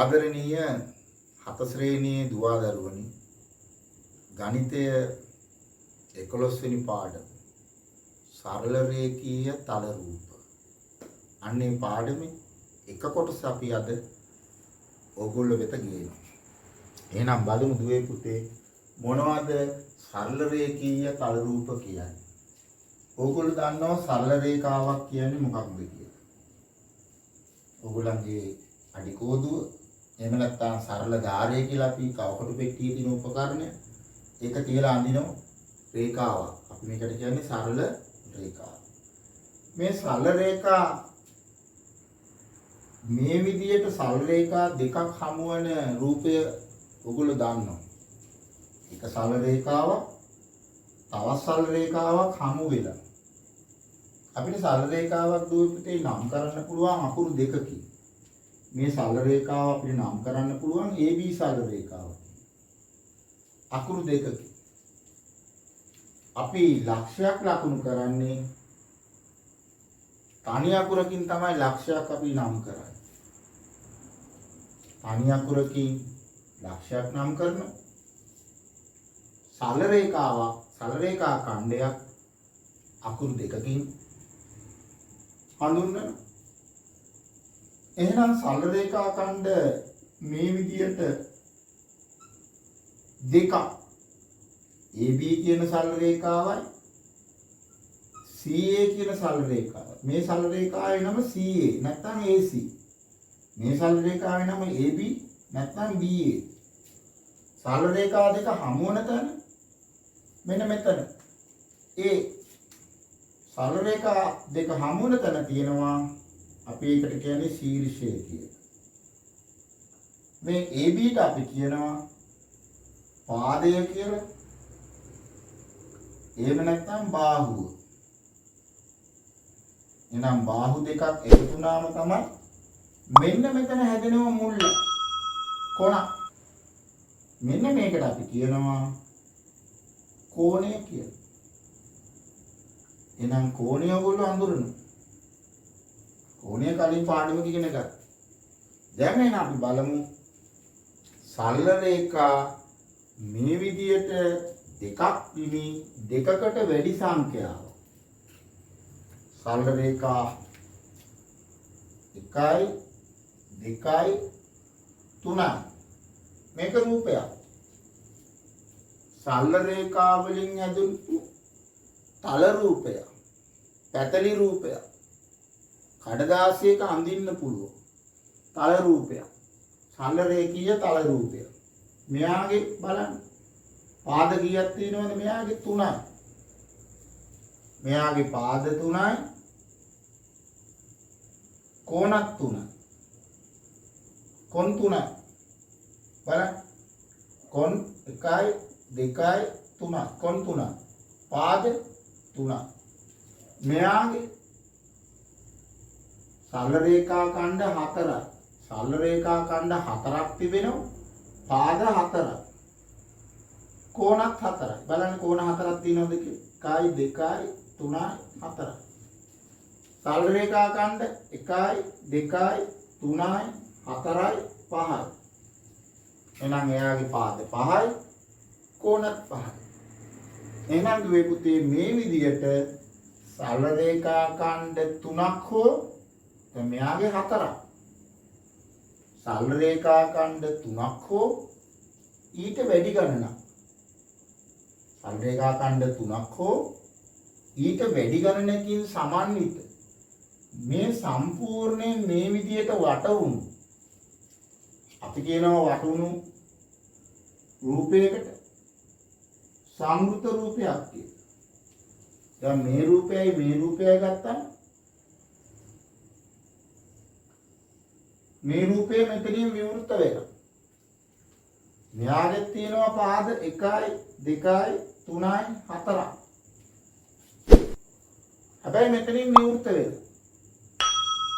ආදරණීය හත ශ්‍රේණියේ දුවා දරුවනි ගණිතය 11 වෙනි පාඩම සරල රේඛීය තල රූප අන්නේ පාඩමේ එක කොටස අපි අද ඕගොල්ලෝ වෙත ගේනවා. එහෙනම් බලමු දුවේ පුතේ මොනවද සරල රේඛීය තල රූප කියන්නේ? ඕගොල්ලෝ දන්නවා සරල රේඛාවක් කියන්නේ මොකක්ද කියලා. ඕගොල්ලන්ගේ අඩි කෝදුව එහෙම නැත්නම් සරල ධාරය කියලා අපි කවකට පෙට්ටියේ තියෙන උපකරණය ඒක තියලා අඳිනවා රේඛාවක්. අපි මේකට කියන්නේ සරල රේඛාව. මේ සරල රේඛා මේ විදියට සරල රේඛා දෙකක් හමු වෙන රූපය ඔයගොල්ලෝ දන්නවා. එක සරල රේඛාවක් තවත් සරල රේඛාවක් හමු වෙලා අපිට සරල රේඛාවක් දුවපිටේ නම් කරන්න පුළුවන් අකුරු දෙකකින්. මේ සරල රේඛාව අපිට නම් කරන්න පුළුවන් AB සරල රේඛාව. අකුරු දෙකකින්. අපි ලක්ෂයක් ලකුණු කරන්නේ තනි අකුරකින් තමයි ලක්ෂයක් අපි නම් කරන්නේ. තනි අකුරකින් ලක්ෂයක් නම් කරනවා. සරල රේඛාවක් සරල රේඛා ඛණ්ඩයක් අකුරු දෙකකින් හඳුන්වනවා. එහෙනම් සරල රේඛා ඛණ්ඩ මේ විදියට දෙකක් AB කියන සරල රේඛාවයි CA කියන සරල රේඛාවයි. මේ සරල රේඛාවේ නම CA නැත්නම් AC. මේ සරල රේඛාවේ නම AB නැත්නම් BA. සරල රේඛා දෙක හමු වෙන තැන මෙන්න මෙතන. ඒ සරල රේඛා දෙක හමු වෙන තැන තියෙනවා අපි ඒකට කියන්නේ ශීර්ෂය කියලා. මේ AB ට අපි කියනවා පාදය කියලා. එහෙම නැත්නම් බාහුව. එහෙනම් බාහු දෙකක් එකතු වුණාම තමයි මෙන්න මෙතන හැදෙනව මුල්ල කොණ. මෙන්න මේකට අපි කියනවා කෝණය කියලා. එහෙනම් කෝණය ඔයගොල්ලෝ අඳුරනවා. කෝණය කලින් පාඩමක ඉගෙන ගත්තා. දැන් එන අපි බලමු සරල රේඛා මේ විදියට දෙකක් විමි දෙකකට වැඩි සංඛ්‍යාව. සරල රේඛා 1 2 3 මේක රූපයක්. සරල රේඛා වලින් හැදුණු තල රූපයක්. පැතලි රූපයක්. කඩදාසියක අඳින්න පුළුවන් තල රූපයක්. සරල රේඛීය තල රූපයක්. මෙයාගේ බලන්න පාද කීයක් තියෙනවද? මෙයාගේ 3යි. මෙයාගේ පාද 3යි. කෝණක් 3යි. කොන් 3යි. බලන්න. කොන් 1යි 2යි 3යි. කොන් 3යි. පාද 3යි. මෙයාගේ සරල රේඛා ඛණ්ඩ 4යි. සරල රේඛා ඛණ්ඩ 4ක් තිබෙනවා. පාද 4යි. කෝණක් 4යි. බලන්න කෝණ 4ක් තියෙනවද කියලා. 1යි 2යි 3යි 4යි. සරල රේඛා ඛණ්ඩ 1යි 2යි 3යි 4යි 5යි. එහෙනම් එයාගේ පාද 5යි කෝණත් 5යි. එහෙනම් දුවේ පුතේ මේ විදියට සරල රේඛා ඛණ්ඩ 3ක් හෝ මෙයාගේ 4ක්. සරල රේඛා ඛණ්ඩ 3ක් හෝ ඊට වැඩි ගණනක්. සරල රේඛා ඛණ්ඩ 3ක් හෝ ඊට වැඩි ගණනකින් සමන්විත මේ සම්පූර්ණයෙන් මේ විදියට වටවුණු අපි කියනවා වටවුණු රූපයකට සංවෘත රූපයක් කියලා. දැන් මේ රූපයයි ගත්තා මේ රූපය මෙතනින් විවෘත වෙනවා. මෙයාගෙත් තියෙනවා පාද 1යි 2යි 3යි 4යි. හැබැයි මෙතනින් විවෘත වෙනවා.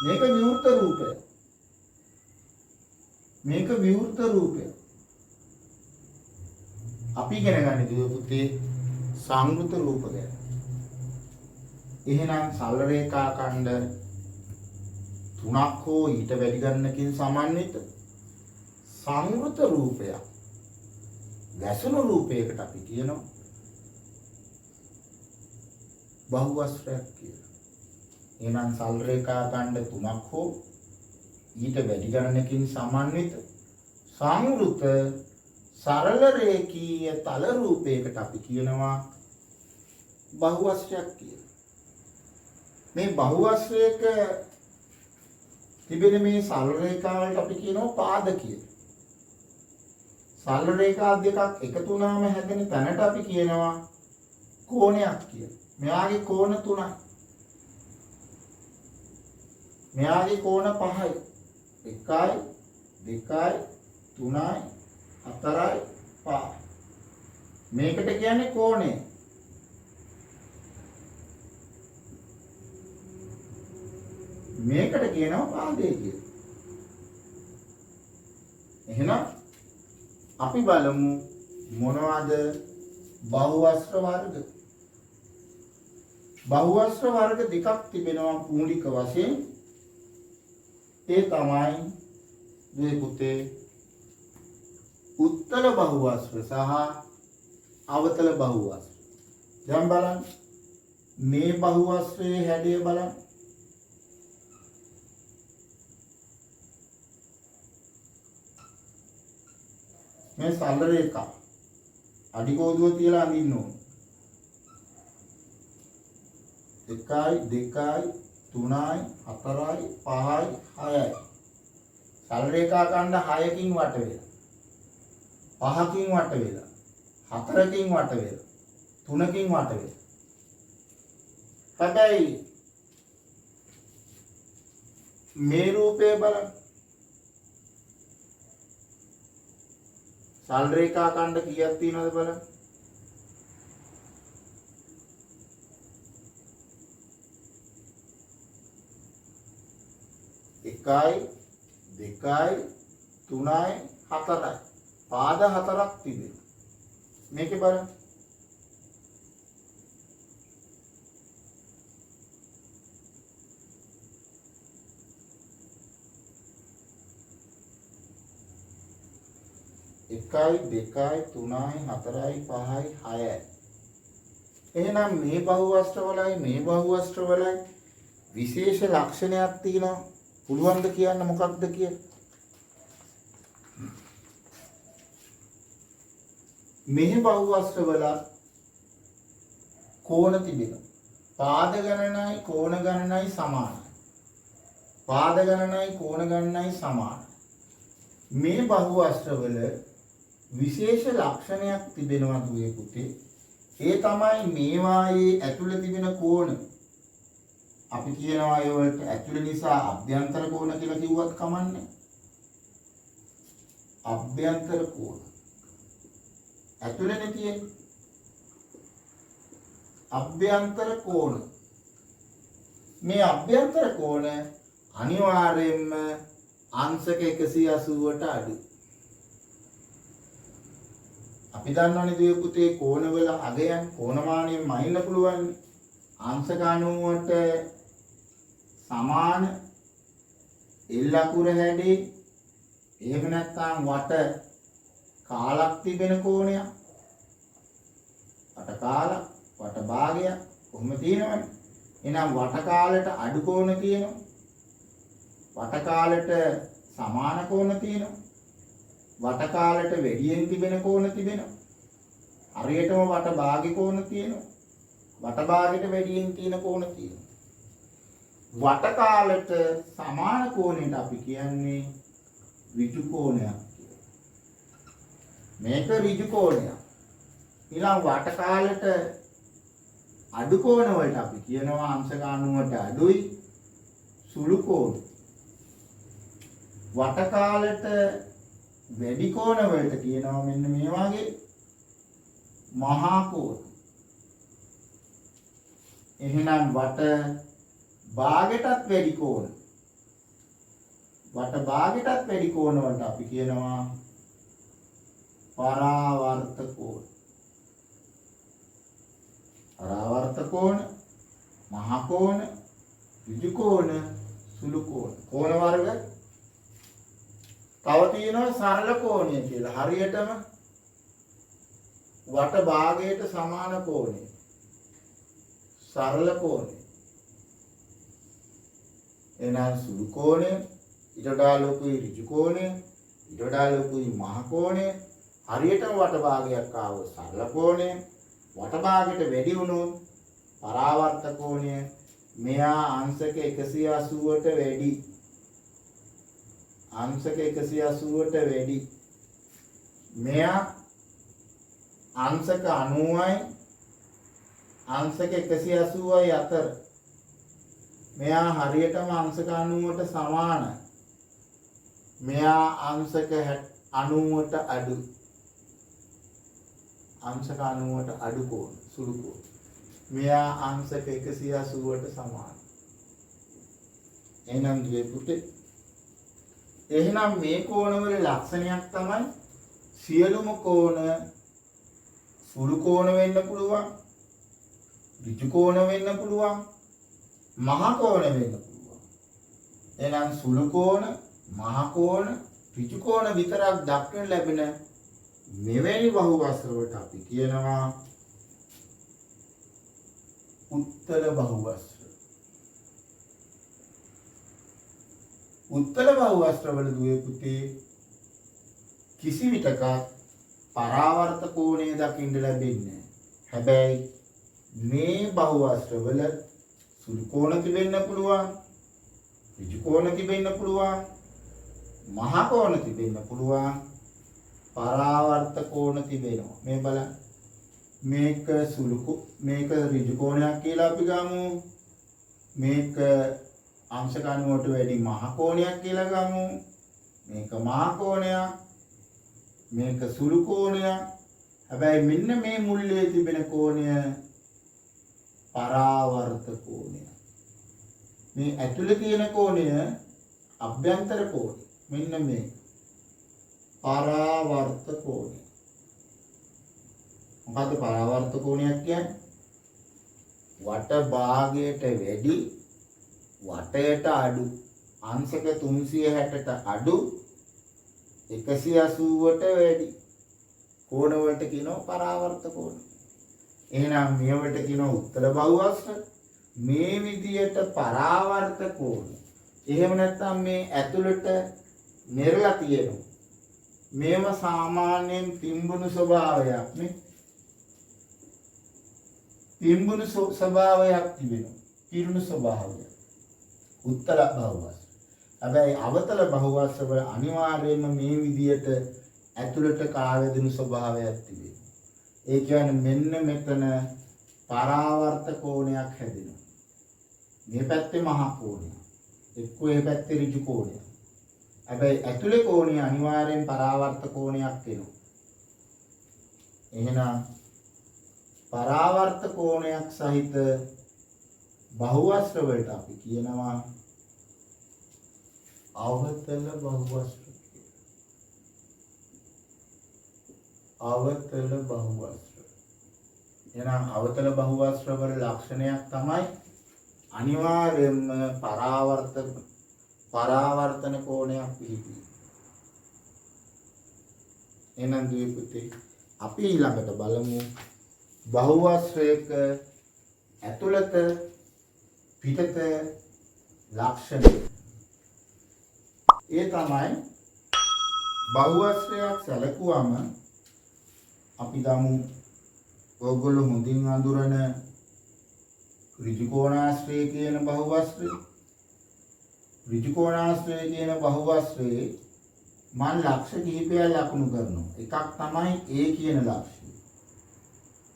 මේක විවෘත රූපය. මේක විවෘත රූපය. අපි ඉගෙන ගන්න දුව පුතේ සංවෘත රූප ගැන. එහෙනම් සරල රේඛා ඛණ්ඩ 3ක් හෝ ඊට වැඩි ගණනකින් සමන්විත සංවෘත රූපයක් වැසුණු රූපයකට අපි කියනවා බහුවස්ත්‍රයක් කියලා. එහෙනම් සල් රේඛා ඛණ්ඩ 3ක් හෝ ඊට වැඩි ගණනකින් සමන්විත සංවෘත සරල රේඛීය තල රූපයකට අපි කියනවා බහුවස්ත්‍රයක් කියලා. මේ බහුවස්ත්‍රයක තිබෙන මේ සල් රේඛා වලට අපි කියනවා පාද කියලා. සල් රේඛා දෙකක් එකතු වුණාම හැදෙන තැනට අපි කියනවා කෝණයක් කියලා. මෙයාගේ කෝණ 3යි. මෙයාගේ කෝණ 5යි. 1යි 2යි 3යි 4යි 5යි. මේකට කියන්නේ කෝණය. මේකට කියනවා පාදය කියලා. එහෙනම් අපි බලමු මොනවද බහුවස්ත්‍ර වර්ග. බහුවස්ත්‍ර වර්ග දෙකක් තිබෙනවා මූලික වශයෙන්. ඒ තමයි දුවේ පුතේ උත්තර බහුවස්ත්‍ර සහ අවතල බහුවස්ත්‍ර. දැන් බලන්න මේ බහුවස්ත්‍රයේ හැඩය බලන්න. මේ සල් රේඛා අඩි කෝදුව තියලා අඳින්න ඕන. 1යි 2යි 3යි 4යි 5යි 6යි. සල් රේඛා ඛණ්ඩ 6කින් වට වෙලා. 5කින් වට වෙලා. 4කින් වට වෙලා. 3කින් වට වෙලා. හැබැයි මේ රූපේ බලන්න. සල් රේඛා ඛණ්ඩ කීයක් තියෙනවද බලන්න. එකයි 2යි 3යි 4යි. පාද 4ක් තිබෙනවා. මේකේ බලන්න. එකයි 2යි 3යි 4යි 5යි 6යි. එහෙනම් මේ බහුවස්ත්‍ර වලයි මේ බහුවස්ත්‍ර වලයි විශේෂ ලක්ෂණයක් තියෙනවා. පුළුවන්ද කියන්න මොකක්ද කියලා? මේ බහුවස්ත්‍ර වල කෝණ තිබෙනවා. පාද ගණනයි කෝණ ගණනයි සමානයි. පාද ගණනයි කෝණ ගණනයි සමානයි. මේ බහුවස්ත්‍ර වල විශේෂ ලක්ෂණයක් තිබෙනවා දුවේ පුතේ. ඒ තමයි මේවායේ ඇතුළේ තිබෙන කෝණ. අපි කියනවා ඒ වලට ඇතුළේ නිසා අභ්‍යන්තර කෝණ කියලා කිව්වත් කමන්නේ. අභ්‍යන්තර කෝණ. ඇතුළේනේ තියෙන්නේ. අභ්‍යන්තර කෝණ. මේ අභ්‍යන්තර කෝණ අනිවාර්යයෙන්ම අංශක 180ට අඩුයි. අපි දන්නවනේ දුවේ පුතේ කෝණවල අගයන් කෝණමානයෙන් මයින්න පුළුවන්. අංශක 90ට සමාන එල් අකුර හැඩේ එහෙම නැත්නම් වට කාලක් තිබෙන කෝණයක්. වට කාලක් වට භාගයක් කොහොම තියෙනවනේ. එහෙනම් වට කාලයට අඩු කෝණ තියෙනවා. වට කාලයට සමාන කෝණ තියෙනවා. වට කාලයට වැඩියෙන් තිබෙන කෝණ තිබෙනවා. හරියටම වට භාගේ කෝණ තියෙනවා. වට භාගයට වැඩියෙන් තියෙන කෝණ තියෙනවා. වට කාලයට සමාන කෝණයට අපි කියන්නේ ඍජු කෝණයක් කියලා. මේක ඍජු කෝණයක්. ඊළඟ වට කාලයට අඩු කෝණ වලට අපි කියනවා අංශක 90ට අඩුයි සුළු කෝණ. වට කාලයට වැඩි කෝණ වලට කියනවා මෙන්න මේ වගේ මහා කෝණ. එහෙනම් වට භාගයටත් වැඩි කෝණ. වට භාගයටත් වැඩි කෝණ වලට අපි කියනවා පරාවර්ත කෝණ. පරාවර්ත කෝණ, මහා කෝණ, ඍජු කෝණ, සුළු කෝණ. කෝණ වර්ග තව තියෙනවා සරල කෝණය කියලා. හරියටම වට භාගයට සමාන කෝණය. සරල කෝණය. එහෙනම් සුළු කෝණය, ඊට වඩා ලොකුයි ඍජු කෝණය, ඊට වඩා ලොකුයි මහ කෝණය. හරියටම වට භාගයක් ආවොත් සරල කෝණය, වට භාගයට වැඩි වුණොත් පරාවර්ත කෝණය. මෙයා අංශක 180ට වැඩි. අංශක 180ට වැඩි. මෙයා අංශක 90යි අංශක 180යි අතර. මෙයා හරියටම අංශක 90ට සමානයි. මෙයා අංශක 90ට අඩු. අංශක 90ට අඩු කෝණ සුළු කෝණ. මෙයා අංශක 180ට සමානයි. එහෙනම් දුවේ පුතේ, එහෙනම් මේ කෝණවල ලක්ෂණයක් තමයි සියලුම කෝණ සුළු කෝණ වෙන්න පුළුවන්, ඍජු කෝණ වෙන්න පුළුවන්, මහ කෝණ වෙන්න පුළුවන්. එහෙනම් සුළු කෝණ, මහ කෝණ, ඍජු කෝණ විතරක් දක්වන්න ලැබෙන මෙවැනි බහුවස්ත්‍රවලට අපි කියනවා උත්තර බහුවස්ත්‍ර. උත්තර බහුවස්ත්‍රවල දුවේ පුතේ කිසි විටක පරාවර්ත කෝණය දකින්න ලැබෙන්නේ නැහැ. හැබැයි මේ බහුවස්ත්‍රවල සුළු කෝණ තිබෙන්න පුළුවන්, ඍජු කෝණ තිබෙන්න පුළුවන්, මහ කෝණ තිබෙන්න පුළුවන්, පරාවර්ත කෝණ තිබෙනවා. මේ බලන්න. මේක මේක ඍජු කෝණයක් කියලා අපි ගමු. මේක අංශක 90ට වැඩි මහ කෝණයක් කියලා ගමු. මේක මහ කෝණයක්. මේක සුළු කෝණයක්. හැබැයි මෙන්න මේ මුල්ලේ තිබෙන කෝණය පරාවර්ත කෝණය. මේ ඇතුලේ තියෙන කෝණය අභ්‍යන්තර කෝණය. මෙන්න මේ පරාවර්ත කෝණය. මොකද්ද පරාවර්ත කෝණයක් කියන්නේ? වට භාගයට වැඩි, වටයට අඩු. අංශක 360ට අඩු, 180ට වැඩි කෝණ වලට කියනවා පරාවර්ත කෝණ. එහෙනම් මේවට කියනවා උත්තර බහුවස්ත්‍ර. මේ විදියට පරාවර්ත කෝණ. එහෙම නැත්නම් මේ ඇතුළට මෙරලා තියෙනවා. මේව සාමාන්‍යයෙන් පිම්බුණු ස්වභාවයක් නේ. පිම්බුණු ස්වභාවයක් තිබෙනවා. පිරුණු ස්වභාවයක්. උත්තර බහුවස්ත්‍ර. හැබැයි අවතල බහුවස්ත්‍ර වල අනිවාර්යයෙන්ම මේ විදියට ඇතුළට කාවැදෙන ස්වභාවයක් තිබෙනවා. ඒ කියන්නේ මෙන්න මෙතන පරාවර්ත කෝණයක් හැදෙනවා. මේ පැත්තේ මහ කෝණයක්. එක්කෝ මේ පැත්තේ ඍජු කෝණයක්. හැබැයි ඇතුලේ කෝණය අනිවාර්යෙන් පරාවර්ත කෝණයක් වෙනවා. එහෙනම් පරාවර්ත කෝණයක් සහිත බහුවස්ත්‍ර වලට අපි කියනවා අවතල බහුවස්ත්‍ර කියලා. අවතල බහුවස්ත්‍ර. එහෙනම් අවතල බහුවස්ත්‍ර වල ලක්ෂණයක් තමයි අනිවාර්යයෙන්ම පරාවර්තන කෝණයක් පිහිටි. එහෙනම් දුවේ පුතේ අපි ඊළඟට බලමු බහුවස්ත්‍රයක ඇතුළත පිටත ලක්ෂණ. ඒ තමයි බහුවස්ත්‍රයක් සැලකුවම අපි ගමු ඔයගොල්ලෝ හොඳින් අඳුරන ඍජු කෝණාශ්‍රය කියන බහුවස්ත්‍රය. ඍජු කෝණාශ්‍රය කියන බහුවස්ත්‍රයේ මම ලක්ෂ කිහිපයක් ලකුණු කරනවා. එකක් තමයි A කියන ලක්ෂය.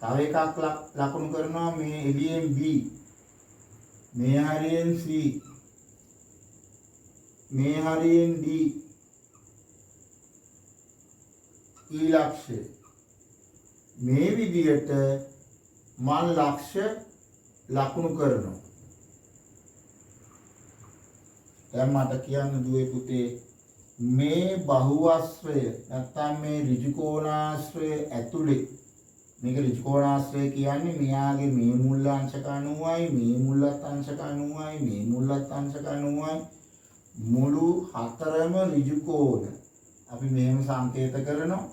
තව එකක් ලකුණු කරනවා මේ එළියෙන් B. මේ හරියෙන් C. මේ හරියෙන් D. E ලක්ෂය. මේ විදිහට මම ලක්ෂ ලකුණු කරනවා. දැන් මට කියන්න දුවේ පුතේ මේ බහුවස්ත්‍රය නැත්නම් මේ ඍජු කෝණාශ්‍රය ඇතුලේ මේක ඍජු කෝණාශ්‍රය කියන්නේ මෙයාගේ මේ මුල්ල අංශක 90යි මේ මුල්ලත් අංශක 90යි මේ මුල්ලත් අංශක 90යි මුළු හතරම ඍජු කෝණ. අපි මෙහෙම සංකේත කරනවා.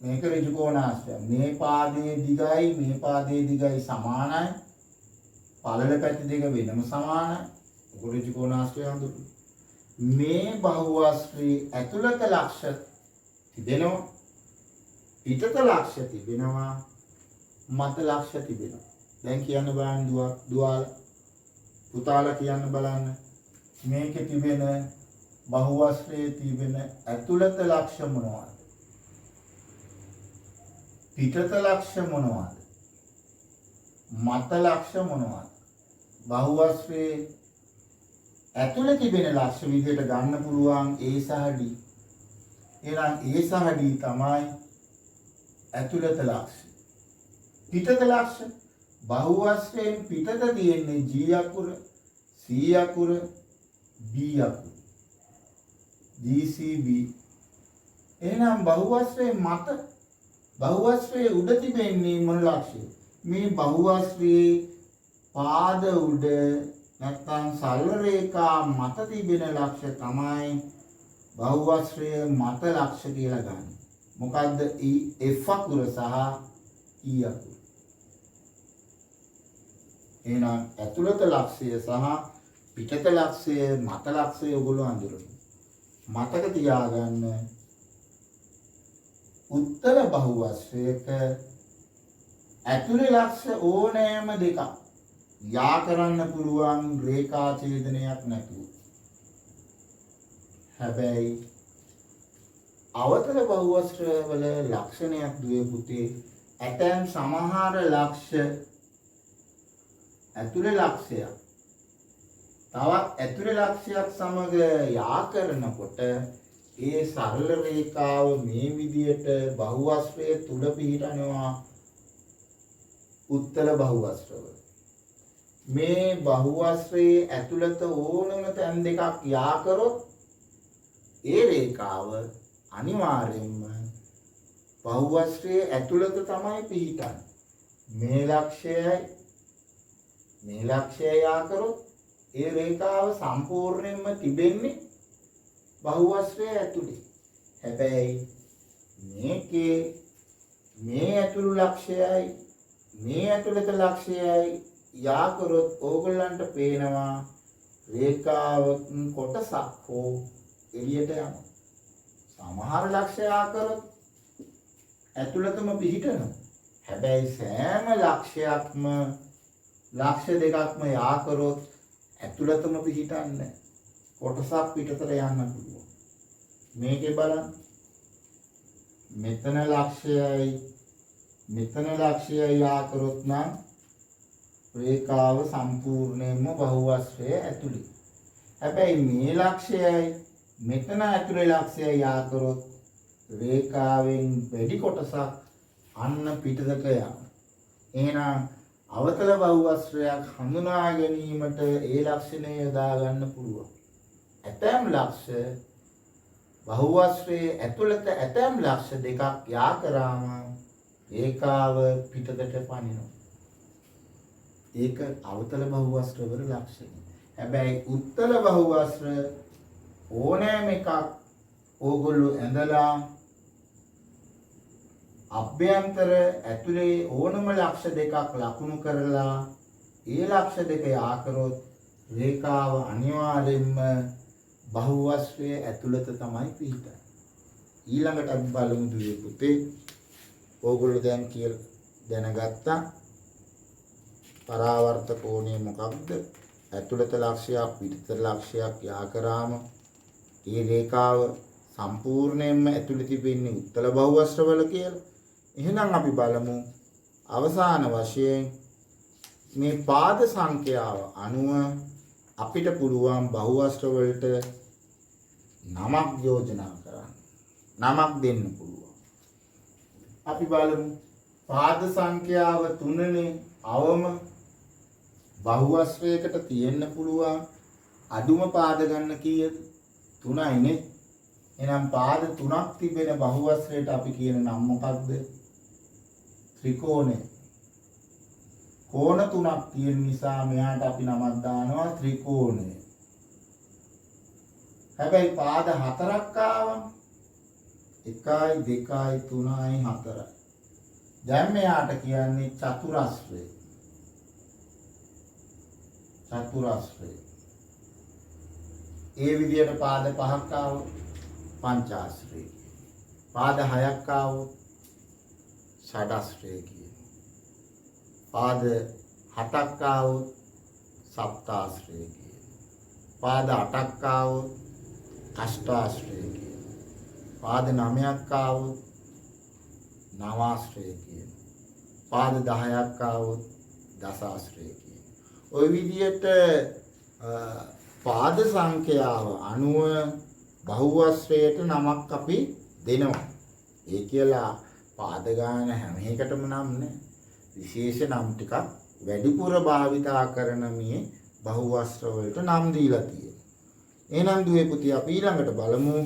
මේක ඍජු කෝණාශ්‍රය. මේ පාදයේ දිගයි මේ පාදයේ දිගයි සමානයි. පළල පැති දෙක වෙනම සමානයි. ඒක ඍජු කෝණාශ්‍රය හඳුන්වනවා. මේ බහුවාශ්‍රී ඇතුළත ලක්ෂ තිබෙනවා. පිටත ලක්ෂ තිබෙනවා. මත ලක්ෂ තිබෙනවා. දැන් කියන්න බලන්න දුවාල පුතාලා කියන්න බලන්න. මේකේ තිබෙන බහුවාශ්‍රයේ තිබෙන ඇතුළත ලක්ෂ මොනවද? පිටත ලක්ෂ මොනවද? මත ලක්ෂ මොනවද? බහුවාශ්‍රයේ ඇතුළේ තිබෙන ලක්ෂ විදිහට ගන්න පුළුවන් A සහ D. එහෙනම් A සහ D තමයි ඇතුළත ලක්ෂ. පිටත ලක්ෂ බහුවාශ්‍රයෙන් පිටත තියෙන්නේ G අකුර, C අකුර, B අකුර. GCB. එහෙනම් බහුවාශ්‍රයේ මත බහුවාශ්‍රයේ උඩ තිබෙන්නේ මොන ලක්ෂය? මේ බහුවාශ්‍රයේ පාද උඩ නැත්නම් සරල රේඛා මත තිබෙන ලක්ෂ තමයි බහුවාශ්‍රයේ මත ලක්ෂ කියලා ගන්න. මොකද්ද? F අකුර සහ E අකුර. එහෙනම් ඇතුළත ලක්ෂය සහ පිටත ලක්ෂය මත ලක්ෂය ඔයගොල්ලෝ අඳුරනවා. මතක තියාගන්න උත්තර බහුවාශ්‍රයක ඇතුළේ ලක්ෂ ඕනෑම දෙකක් යා කරන්න පුළුවන් රේඛා ඡේදනයක් නැතුව. හැබැයි අවතල බහුවාශ්‍රය වල ලක්ෂණයක් දුවේ පුතේ ඇතැම් සමහර ලක්ෂ ඇතුළේ ලක්ෂයක් තවත් ඇතුළේ ලක්ෂයක් සමග යා කරනකොට ඒ සරල රේඛාව මේ විදියට බහුවාශ්‍රය තුල පිහිටනවා උත්තර බහුවාශ්‍රවල. මේ බහුවාශ්‍රයේ ඇතුළත ඕනම තැන් දෙකක් යා කරොත් ඒ රේඛාව අනිවාර්යෙන්ම බහුවාශ්‍රයේ ඇතුළත තමයි පිහිටන්නේ. මේ ලක්ෂයයි යා කරොත් ඒ රේඛාව සම්පූර්ණයෙන්ම තිබෙන්නේ බහුවාශ්‍රයේ ඇතුළේ. හැබැයි මේකේ මේ ඇතුළු ලක්ෂයයි මේ ඇතුළත ලක්ෂයයි යා කරොත් ඕගොල්ලන්ට පේනවා රේඛාව කොටසක් හෝ එළියට යනවා. සමහර ලක්ෂ යා කරොත් ඇතුළතම පිහිටනවා. හැබැයි සෑම ලක්ෂයක්ම ලක්ෂ දෙකක්ම යා කරොත් ඇතුළතම පිහිටන්නේ කොටසක් පිටතට යන්න පුළුවන්. මේකේ බලන්න. මෙතන ලක්ෂයයි යා කරොත් නම් රේඛාව සම්පූර්ණයෙන්ම බහුවාශ්‍රයේ ඇතුළේ. හැබැයි මේ ලක්ෂයයි මෙතන ඇතුළේ ලක්ෂයයි යා කරොත් රේඛාවෙන් වැඩි කොටසක් අන්න පිටතට යනවා. එහෙනම් අවතල බහුවාශ්‍රයක් හඳුනා ගැනීමට ඒ ලක්ෂණය යොදා ගන්න පුළුවන්. ඇතැම් ලක්ෂ බහුවාශ්‍රයේ ඇතුළත ඇතැම් ලක්ෂ දෙකක් යා කරාම රේඛාව පිටතට පනිනවා. ඒක අවතල බහුවාශ්‍ර වල ලක්ෂණය. හැබැයි උත්තර බහුවාශ්‍ර ඕනෑම එකක් ඕගොල්ලෝ ඇඳලා අභ්‍යන්තර ඇතුලේ ඕනම ලක්ෂ දෙකක් ලකුණු කරලා ඒ ලක්ෂ දෙක යා කරොත් රේඛාව අනිවාර්යෙන්ම බහුවාශ්‍රයේ ඇතුළත තමයි පිහිටන්නේ. ඊළඟට අපි බලමු දුවේ පුතේ. ඕගොල්ලෝ දැන් කියලා දැනගත්තා පරාවර්ත කෝණය මොකක්ද? ඇතුළත ලක්ෂයක් පිටත ලක්ෂයක් යා කරාම ඒ රේඛාව සම්පූර්ණයෙන්ම ඇතුළේ තිබෙන්නේ උත්තර බහුවාශ්‍රවල කියලා. එහෙනම් අපි බලමු අවසාන වශයෙන් මේ පාද සංඛ්‍යාව අනුව අපිට පුළුවන් බහුවාශ්‍ර වලට නමක් යෝජනා කරන්න. නමක් දෙන්න පුළුවන්. අපි බලමු පාද සංඛ්‍යාව 3නේ අවම බහුවාශ්‍රයකට තියෙන්න පුළුවන් අඩුම පාද ගන්න කීයද? 3යිනේ. එහෙනම් පාද 3ක් තිබෙන බහුවාශ්‍රයට අපි කියන නම මොකක්ද? ත්‍රිකෝණය. කෝණ 3ක් තියෙන නිසා මෙයාට අපි නමක් දානවා ත්‍රිකෝණය. හැබැයි පාද හතරක් ආවම 1යි 2යි 3යි 4යි. දැන් මෙයාට කියන්නේ චතුරස්‍රය. චතුරස්‍රය. ඒ විදියට පාද 5ක් ආවොත් පංචාශ්‍රය. පාද 6ක් ආවොත් ෂඩාශ්‍රය කියනවා. පාද 7ක් ආවොත් සප්තාශ්‍රය කියනවා. පාද 8ක් ආවොත් අෂ්ටාශ්‍රය කියනවා. පාද 9ක් ආවොත් නවාශ්‍රය කියනවා. පාද 10ක් ආවොත් දසාශ්‍රය කියනවා. ওই විදිහට පාද සංඛ්‍යාව අනුව බහුවස්ත්‍රයට නමක් අපි දෙනවා. ඒ කියලා පාද ගාන හැම එකටම නම් නෑ. විශේෂ නම් ටිකක් වැඩිපුර භාවිතා කරන මේ බහුවස්ත්‍ර වලට නම් දීලා තියෙනවා. එහෙනම් දුවේ පුතේ අපි ඊළඟට බලමු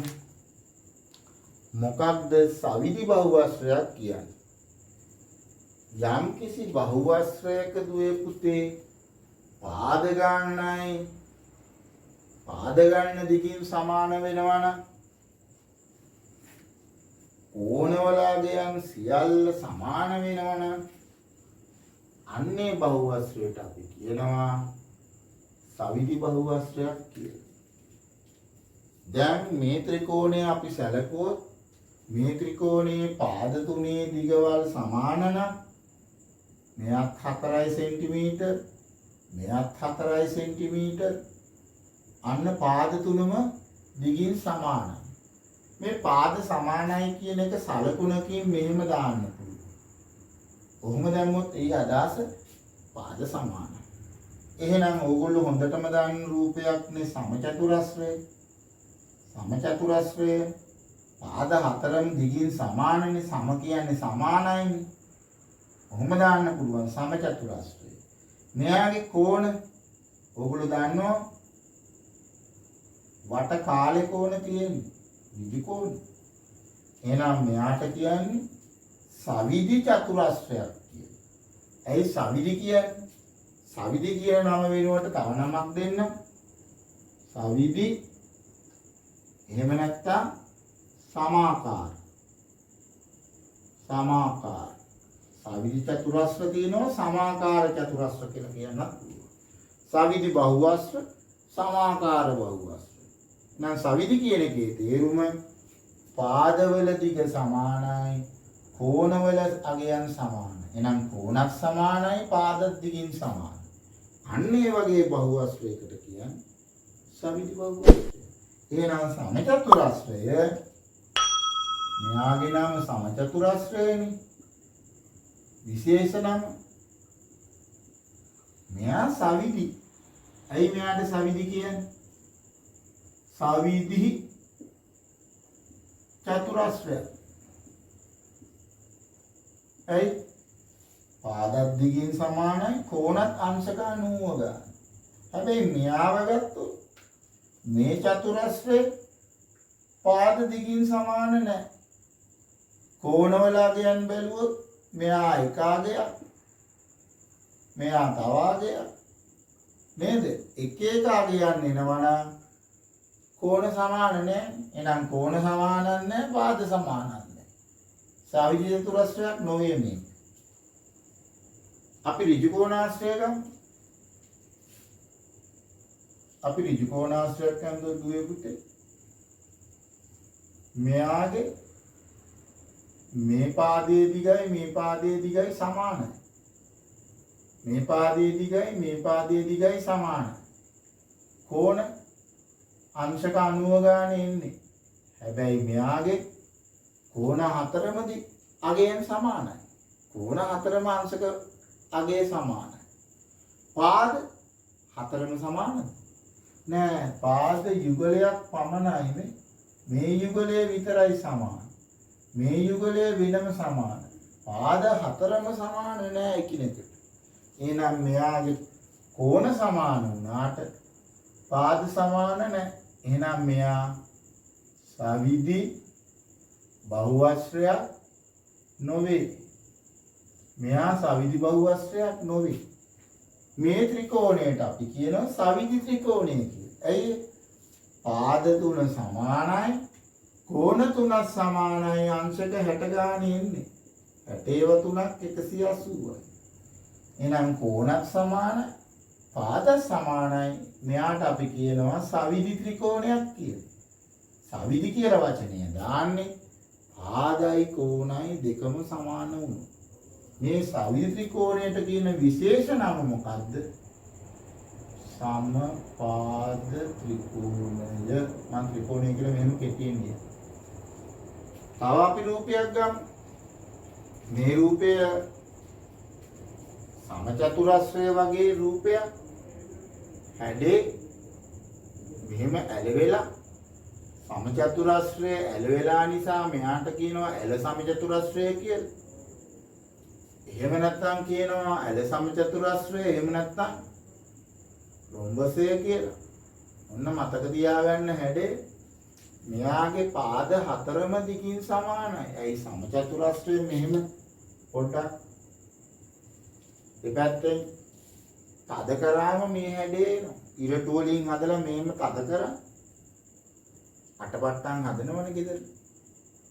මොකක්ද සවිදි බහුවස්ත්‍රයක් කියන්නේ. යම් කිසි බහුවස්ත්‍රයක දුවේ පුතේ පාද ගන්න දිගින් සමාන වෙනවනම් ඕනවලාගයන් සියල්ල සමාන වෙනවනම් අන්නේ බහුවස්ත්‍රයට අපි කියනවා සවිදි බහුවස්ත්‍රයක් කියලා. දැන් මේ ත්‍රිකෝණය අපි සැලකුවොත් මේ ත්‍රිකෝණයේ පාද තුනේ දිගවල් සමාන නම් මෙයත් 4 සෙන්ටිමීටර් මෙයත් 4 සෙන්ටිමීටර් අන්න පාද තුනම දිගින් සමානයි. මේ පාද සමානයි කියන එක සලකුණකින් මෙහෙම දාන්න පුළුවන්. කොහොම දැම්මොත් ඒ අදහස පාද සමානයි. එහෙනම් ඕගොල්ලෝ හොඳටම දාන්න රූපයක්නේ සමචතුරස්‍රය. සමචතුරස්‍රය පාද හතරම දිගින් සමානනේ. සම කියන්නේ සමානයිනේ. කොහොම දාන්න පුළුවන් සමචතුරස්‍රය. මෙයාගේ කෝණ ඕගොල්ලෝ දන්නවා වට කාලේ කෝණ තියෙන්නේ විදි කෝණ. එහෙනම් මෙයාට කියන්නේ සවිදි චතුරස්‍රයක් කියලා. ඇයි සවිදි කියන්නේ? සවිදි කියන නම වෙනුවට තව නමක් දෙන්න. සවිදි එහෙම නැත්නම් සමාකාර. සමාකාර. සවිදි චතුරස්‍ර තියෙනවා සමාකාර චතුරස්‍ර කියලා කියන්නත් පුළුවන්. සවිදි බහුවස්ත්‍ර සමාකාර බහුවස්ත්‍ර. නම් සවිදි කියන එකේ තේරුම පාදවල දිග සමානයි කෝණවල අගයන් සමානයි. එහෙනම් කෝණක් සමානයි පාද දිගින් සමානයි. අන්න ඒ වගේ බහුවස්ත්‍රයකට කියන්නේ සවිදි බහුවස්ත්‍රය. එහෙනම් සමචතුරස්‍රය මෙයාගේ නම සමචතුරස්‍රයනේ. විශේෂ නම මෙයා සවිදි. ඇයි මෙයාට සවිදි කියන්නේ? සවිදි චතුරස්‍රය. ඇයි? පාදත් දිගින් සමානයි කෝණත් අංශක 90 ගන්න. හැබැයි මෙයාව ගත්තොත් මේ චතුරස්‍රය පාද දිගින් සමාන නැහැ. කෝණවල අගයන් බැලුවොත් මෙයා එක අගයක් මෙයා තව අගයක් නේද? එක එක අගයන් එනවනම් කෝණ සමාන නැහැ. එහෙනම් කෝණ සමාන නැහැ පාද සමාන නැහැ. සවිදි චතුරස්‍රයක් නොවේ මේ. අපි ඍජු කෝණාශ්‍රය ගමු. අපි ඍජු කෝණාශ්‍රයක් ගන්නකොට දුවේ පුතේ මෙයාගේ මේ පාදයේ දිගයි මේ පාදයේ දිගයි සමානයි. මේ පාදයේ දිගයි මේ පාදයේ දිගයි සමානයි. කෝණ අංශක 90 ගානේ එන්නේ. හැබැයි මෙයාගේ කෝණ හතරම අගයන් සමානයි. කෝණ හතරම අංශක අගය සමානයි. පාද හතරම සමානද? නෑ. පාද යුගලයක් පමණයි මේ යුගලය විතරයි සමාන. මේ යුගලය වෙනම සමාන. පාද හතරම සමාන නෑ එකිනෙකට. එහෙනම් මෙයාගේ කෝණ සමාන වුණාට පාද සමාන නෑ. එහෙනම් මෙයා සවිදි බහුවස්ත්‍රයක් නොවේ. මෙයා සවිදි බහුවස්ත්‍රයක් නොවේ. මේ ත්‍රිකෝණයට අපි කියනවා සවිදි ත්‍රිකෝණය කියලා. ඇයි? පාද තුන සමානයි. කෝණ තුනක් සමානයි. අංශක 60 ගානේ එන්නේ. 60 තුනක් 180යි. එහෙනම් කෝණක් සමානයි. පාද සමානයි. මෙයාට අපි කියනවා සවිදි ත්‍රිකෝණයක් කියලා. සවිදි කියලා වචනය දාන්නේ පාදයි කෝණයි දෙකම සමාන වුණොත්. මේ සවිදි ත්‍රිකෝණයට කියන විශේෂ නම මොකද්ද? සමපාද ත්‍රිකෝණය. මම ත්‍රිකෝණය කියලා මෙහෙම කෙටියෙන් කියනවා. තව අපි රූපයක් ගමු. මේ රූපය සමචතුරස්‍රය වගේ රූපයක්. හැඩේ මෙහෙම ඇලවෙලා සමචතුරස්‍රය ඇලවෙලා නිසා මෙයාට කියනවා ඇල සමචතුරස්‍රය කියලා. එහෙම නැත්නම් කියනවා ඇල සමචතුරස්‍රය, එහෙම නැත්නම් රොම්බසය කියලා. ඔන්න මතක තියාගන්න හැඩේ මෙයාගේ පාද හතරම දිගින් සමානයි. ඇයි සමචතුරස්‍රය මෙහෙම පොඩ්ඩක් දෙපැත්තෙන් තද කරාම මේ හැඩේ එනවා. ඉරටු වලින් හදලා මෙහෙම තද කරා අටපට්ටම් හදනවනේ ගෙදර.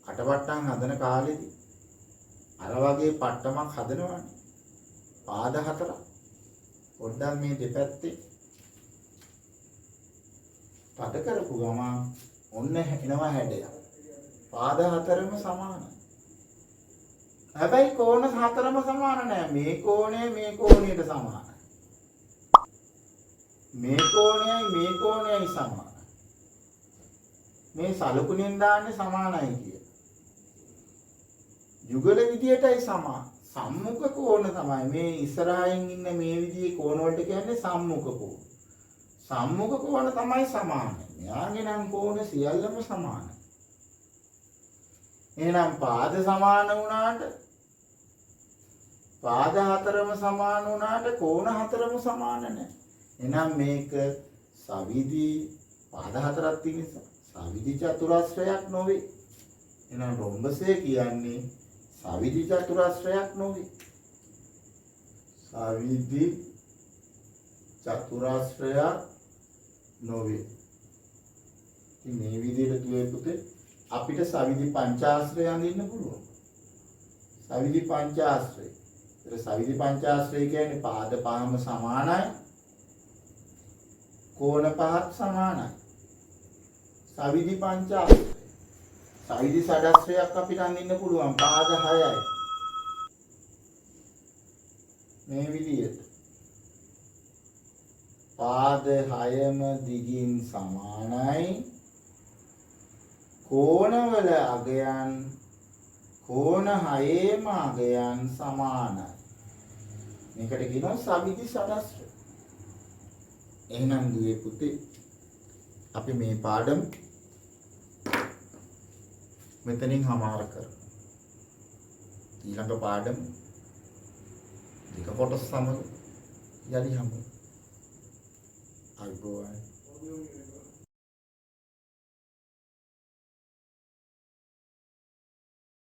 අටපට්ටම් හදන කාලෙදී අර වගේ පට්ටමක් හදනවනේ. පාද හතරක්. පොඩ්ඩක් මේ දෙපැත්තේ තද කරපු ගමන් ඔන්න එනවා හැඩයක්. පාද හතරම සමානයි. හැබැයි කෝණ හතරම සමාන නෑ. මේ කෝණය මේ කෝණයට සමානයි. මේ කෝණයයි මේ කෝණයයි සමානයි. මේ සලකුණෙන් දාන්නේ සමානයි කිය. යුගල විදියටයි සමාන. සම්මුඛ කෝණ තමයි මේ ඉස්සරහින් ඉන්න මේ විදිහේ කෝණ වලට කියන්නේ සම්මුඛ කෝණ. සම්මුඛ කෝණ තමයි සමානයි. මෙයාගේ නම් කෝණ සියල්ලම සමානයි. එහෙනම් පාද සමාන වුණාට පාද හතරම සමාන වුණාට කෝණ හතරම සමාන නැහැ. එහෙනම් මේක සවිදි පාද හතරක් තියෙන නිසා සවිදි චතුරස්‍රයක් නොවේ. එහෙනම් රොම්බසය කියන්නේ සවිදි චතුරස්‍රයක් නොවේ. සවිදි චතුරස්‍රයක් නොවේ. ඉතින් මේ විදිහට දුවේ පුතේ අපිට සවිදි පංචාශ්‍රය අඳින්න පුළුවන්. සවිදි පංචාශ්‍රය. ඒ සවිදි පංචාශ්‍රය කියන්නේ පාද පහම සමානයි. කෝණ පහත් සමානයි. සවිදි පංචාශ්‍රය. සවිදි ෂඩශ්‍රයක් අපිට අඳින්න පුළුවන්. පාද 6යි. මේ විදිහට. පාද 6ම දිගින් සමානයි. කෝණවල අගයන් කෝණ 6ේම අගයන් සමානයි. මේකට කියනවා සවිදි ෂඩශ්‍රය. එහෙනම් දුවේ පුතේ අපි මේ පාඩම මෙතනින් හමාර කරමු. ඊළඟ පාඩම දෙක කොටස් සමග යලි හමු. අයිබෝවන්.